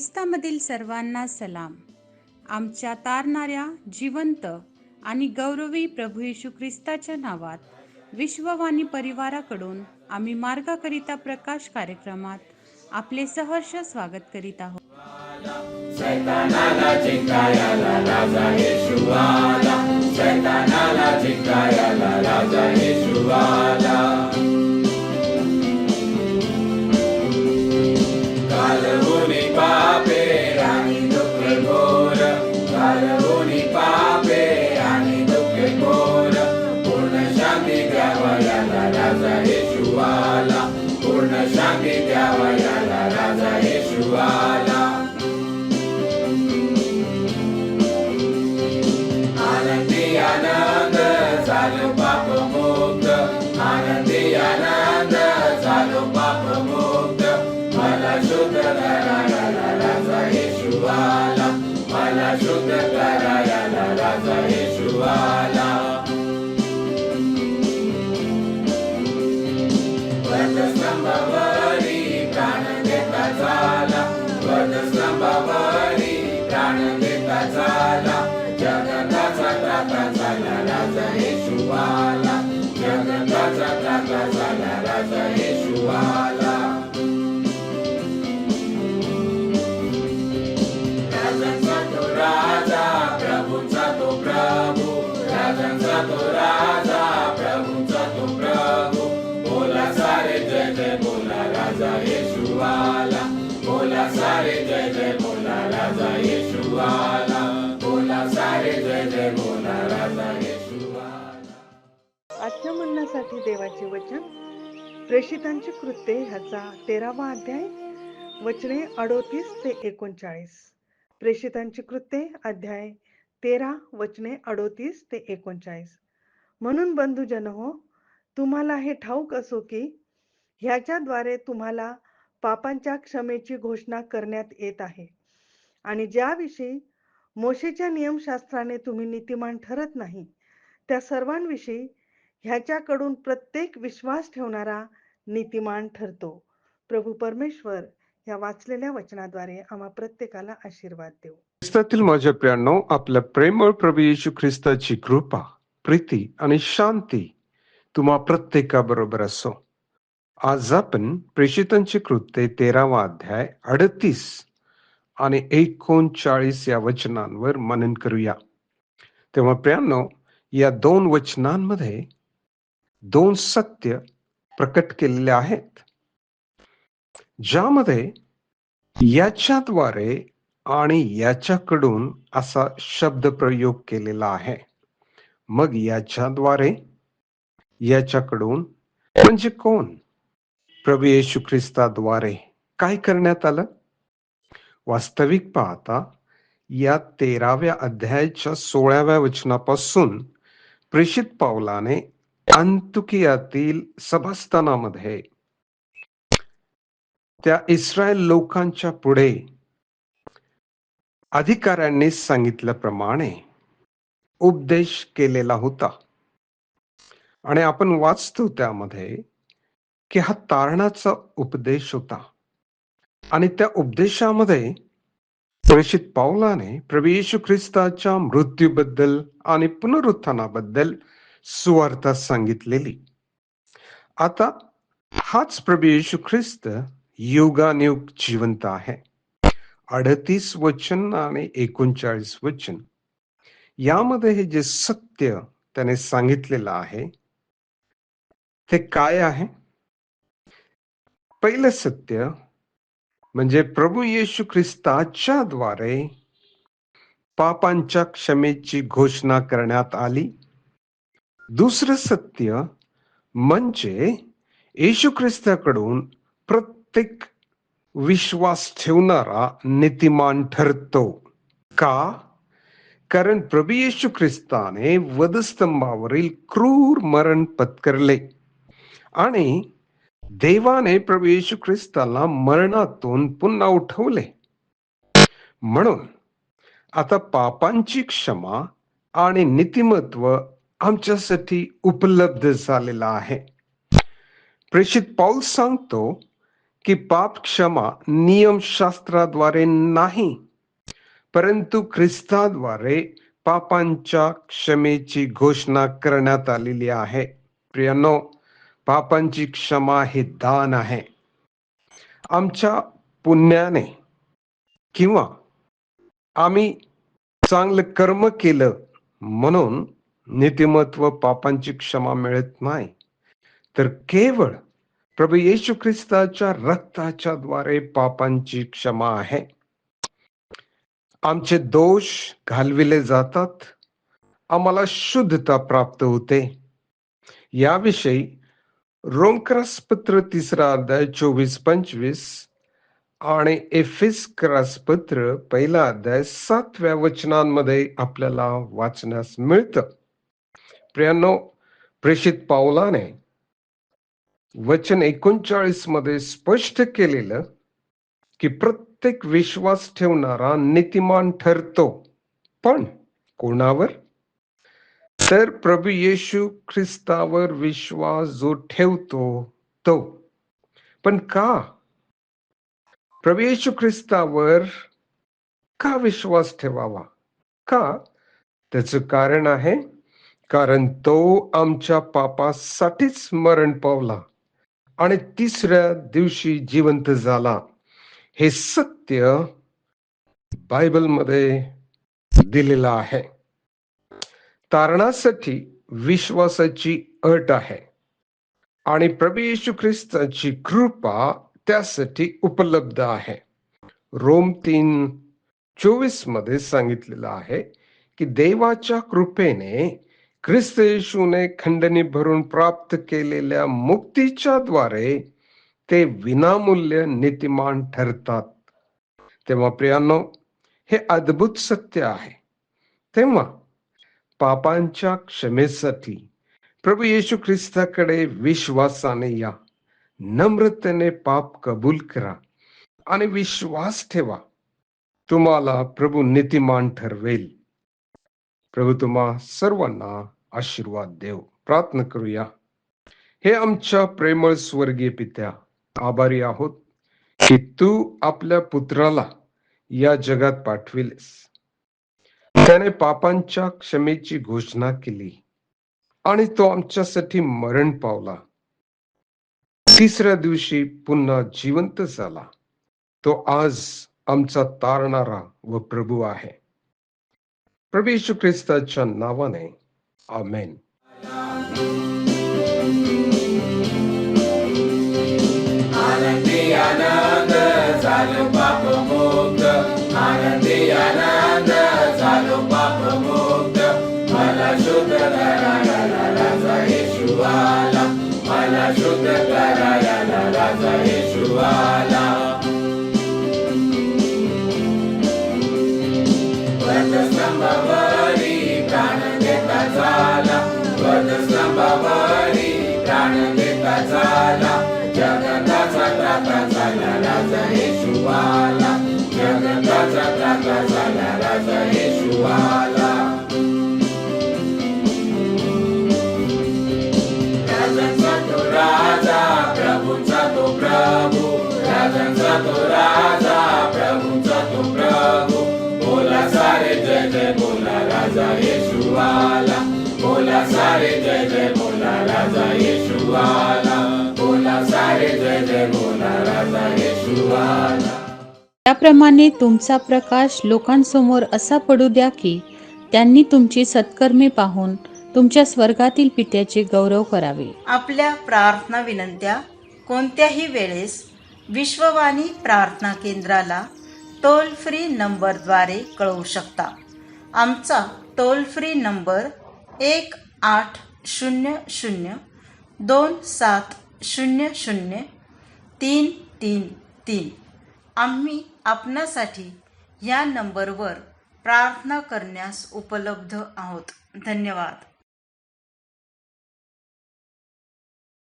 ख्रिस्तामधील सर्वांना सलाम. आमच्या तारणाऱ्या, जिवंत आणि गौरवी प्रभू येशू ख्रिस्ताच्या नावात विश्ववाणी परिवाराकडून आम्ही मार्गाकरिता प्रकाश कार्यक्रमात आपले सहर्ष स्वागत करीत आहोत. सैतानाला जिंकायला राजा येशू आला. सैतानाला जिंकायला राजा येशू आला. घालवूनी पापे आणि दुःख घोर, घालवूनी पापे आणि दुःख घोर, पूर्ण शांती द्यावा याला राजा येशू आला. पूर्ण शांती द्यावा याला राजा येशू आला. आनंदी आनंद झालो पाप मुक्त, आनंदी आनंद झालो पाप मुक्त, मला शुद्ध करायला राजा येशू आला. मला शुद्ध करायला राजा येशू आला. वधस्तंभावरी प्राण देता झाला, वधस्तंभावरी प्राण देता झाला, जगताचा त्राता झाला राजा येशू आला. जगताचा त्राता झाला राजा येशू आला. राजांचा तो राजा, प्रभूंचा तो प्रभू, राजांचा तो राजा, प्रभूंचा तो प्रभू, बोला सारे जय जय बोला राजा येशू आला. बोला सारे जय जय बोला राजा येशू आला. बोला सारे जय जय बोला राजा येशू आला. आजच्या म्हणण्यासाठी देवाचे वचन प्रेषितांची कृत्ये ह्याचा 13वा अध्याय वचने 38 ते 39. प्रेषितांची कृत्ये अध्याय 13 वचने 38 ते 39. म्हणून बंधुजन हो, तुम्हाला हे ठाऊक असो की ह्याच्याद्वारे तुम्हाला पापांच्या क्षमेची घोषणा करण्यात येत आहे, आणि ज्याविषयी मोशेच्या नियमशास्त्राने तुम्ही नीतिमान ठरत नाही, त्या सर्वांविषयी ह्याच्याकडून प्रत्येक विश्वास ठेवणारा नीतिमान ठरतो. प्रभू परमेश्वर या वाचलेल्या वचनाद्वारे आम्हा प्रत्येकाला आशीर्वाद देऊ. ख्रिस्तातील माझ्या प्रियांनो, आपल्या प्रेमळ प्रभू येशू ख्रिस्ताची कृपा, प्रीती आणि शांती तुम्हा प्रत्येकाबरोबर असो. आज आपण प्रेषितांची कृत्ये 13वा अध्याय 38 आणि 39 या वचनांवर मनन करूया. तेव्हा प्रियांनो, या 2 वचनांमध्ये 2 सत्य प्रकट केलेले आहेत, ज्यामध्ये याच्याद्वारे आणि याच्याकडून असा शब्द प्रयोग केलेला आहे. मग याच्याद्वारे, याच्याकडून म्हणजे कोण? प्रभू येशू ख्रिस्ताद्वारे काय करण्यात आलं? वास्तविक पाहता या 13व्या अध्यायाच्या 16व्या वचनापासून प्रेषित पावलाने अंतुकियातील सभास्थानामध्ये त्या इस्रायल लोकांच्या पुढे अधिकाऱ्यांनी सांगितल्याप्रमाणे उपदेश केलेला होता. आणि आपण वाचतो त्यामध्ये की हा तारणाचा उपदेश होता, आणि त्या उपदेशामध्ये प्रेषित पावलाने प्रभू येशू ख्रिस्ताच्या मृत्यूबद्दल आणि पुनरुत्थानाबद्दल सुवार्ता सांगितलेली. आता हाच प्रभू येशू ख्रिस्त युगानुयुग जिवंत आहे. 38 वचन आणि 39 वचन यामध्ये हे जे सत्य त्याने सांगितलेलं आहे ते काय आहे? पहिलं सत्य म्हणजे प्रभू येशू ख्रिस्ताच्या द्वारे पापांच्या क्षमेची घोषणा करण्यात आली. दुसरं सत्य म्हणजे येशू ख्रिस्ताकडून प्रत्येक विश्वास ठेवणारा नीतिमान ठरतो. का? कारण प्रभू येशू ख्रिस्ताने वधस्तंभावरील क्रूर मरण पत्करले आणि देवाने प्रभू येशू ख्रिस्ताला मरणातून पुन्हा उठवले. म्हणून आता पापांची क्षमा आणि नीतिमत्व आमच्यासाठी उपलब्ध झालेला आहे. प्रेषित पौल सांगतो की पाप क्षमा नियमशास्त्राद्वारे नाही, परंतु ख्रिस्ताद्वारे पापांच्या क्षमेची घोषणा करण्यात आलेली आहे. प्रियांनो, पापांची क्षमा हे दान आहे. आमच्या पुण्याने किंवा आम्ही चांगलं कर्म केलं म्हणून नीतिमत्व पापांची क्षमा मिळत नाही, तर केवळ प्रभू येशू ख्रिस्ताच्या रक्ताच्या द्वारे पापांची क्षमा आहे. आमचे दोष घालविले जातात, आम्हाला शुद्धता प्राप्त होते. याविषयी रोमकरास पत्र 3 अध्याय 24-25 आणि एफेसकरास पत्र 1 अध्याय 7व्या वचनांमध्ये आपल्याला वाचण्यास मिळतं. प्रियांनो, प्रेषित पाऊलाने वचन 39 मध्ये स्पष्ट केलेलं की प्रत्येक विश्वास ठेवणारा नीतिमान ठरतो, पण कोणावर? तर प्रभू येशू ख्रिस्तावर विश्वास जो ठेवतो तो. पण का? प्रभू येशू ख्रिस्तावर का विश्वास ठेवावा? का? त्याचं कारण आहे, कारण तो आमच्या पापासाठीच मरण पावला आणि 3ऱ्या दिवशी जिवंत झाला. हे सत्य बायबलमध्ये दिलेलं आहे. तारणासाठी विश्वासाची अट आहे आणि प्रभू येशू ख्रिस्ताची कृपा त्यासाठी उपलब्ध आहे. रोम 3:24 मध्ये सांगितलेलं आहे की देवाच्या कृपेने ख्रिस्त येशूने खंडणी भरून प्राप्त केलेल्या मुक्तीच्या द्वारे ते विनामूल्य नीतिमान ठरतात. तेव्हा प्रियांनो, हे अद्भुत सत्य आहे. तेव्हा पापांच्या क्षमेसाठी प्रभू येशू ख्रिस्ताकडे विश्वासाने या, नम्रतेने पाप कबूल करा आणि विश्वास ठेवा. तुम्हाला प्रभू नीतिमान ठरवेल. प्रभू तुम्हा सर्वांना आशीर्वाद देव. प्रार्थना करूया. हे आमच्या प्रेमळ स्वर्गीय पित्या, आभारी आहोत की तू आपल्या पुत्राला या जगात पाठविलेस. त्याने पापांच्या क्षमेची घोषणा केली आणि तो आमच्यासाठी मरण पावला. 3ऱ्या दिवशी पुन्हा जिवंत झाला. तो आज आमचा तारणारा व प्रभू आहे. प्रभू येशू ख्रिस्ताच्या नावाने आमेन. आनंदी आनंद झालो पाप मुक्त, आनंदी आनंद झालो पाप मुक्त. मला शुद्ध करायला राजा येशू आला, मला शुद्ध करायला राजा येशू आला. वधस्तंभावरी प्राण देता झाला, वधस्तंभावरी प्राण देता झाला. जगताचा त्राता झाला राजा येशू आला, जगताचा त्राता झाला राजा येशू आला. राजांचा तो राजा, प्रभूंचा तो प्रभू, राजांचा तो राजा, प्रभूंचा तो प्रभू. बोला सारे जय जय बोला राजा येशू आला, बोला सारे जय जय बोला राजा येशू आला, बोला सारे जय जय बोला राजा येशू आला. त्याप्रमाणे तुमचा प्रकाश लोकांसमोर असा पडू द्या की त्यांनी तुमची सत्कर्मे पाहून तुमच्या स्वर्गातील पित्याचे गौरव करावे. आपल्या प्रार्थना विनंत्या कोणत्याही वेळेस विश्ववाणी प्रार्थना केंद्राला टोल फ्री नंबरद्वारे कळवू शकता. आमचा टोल फ्री नंबर 1-800-2700-333. आम्ही आपणासाठी या नंबरवर प्रार्थना करण्यास उपलब्ध आहोत. धन्यवाद.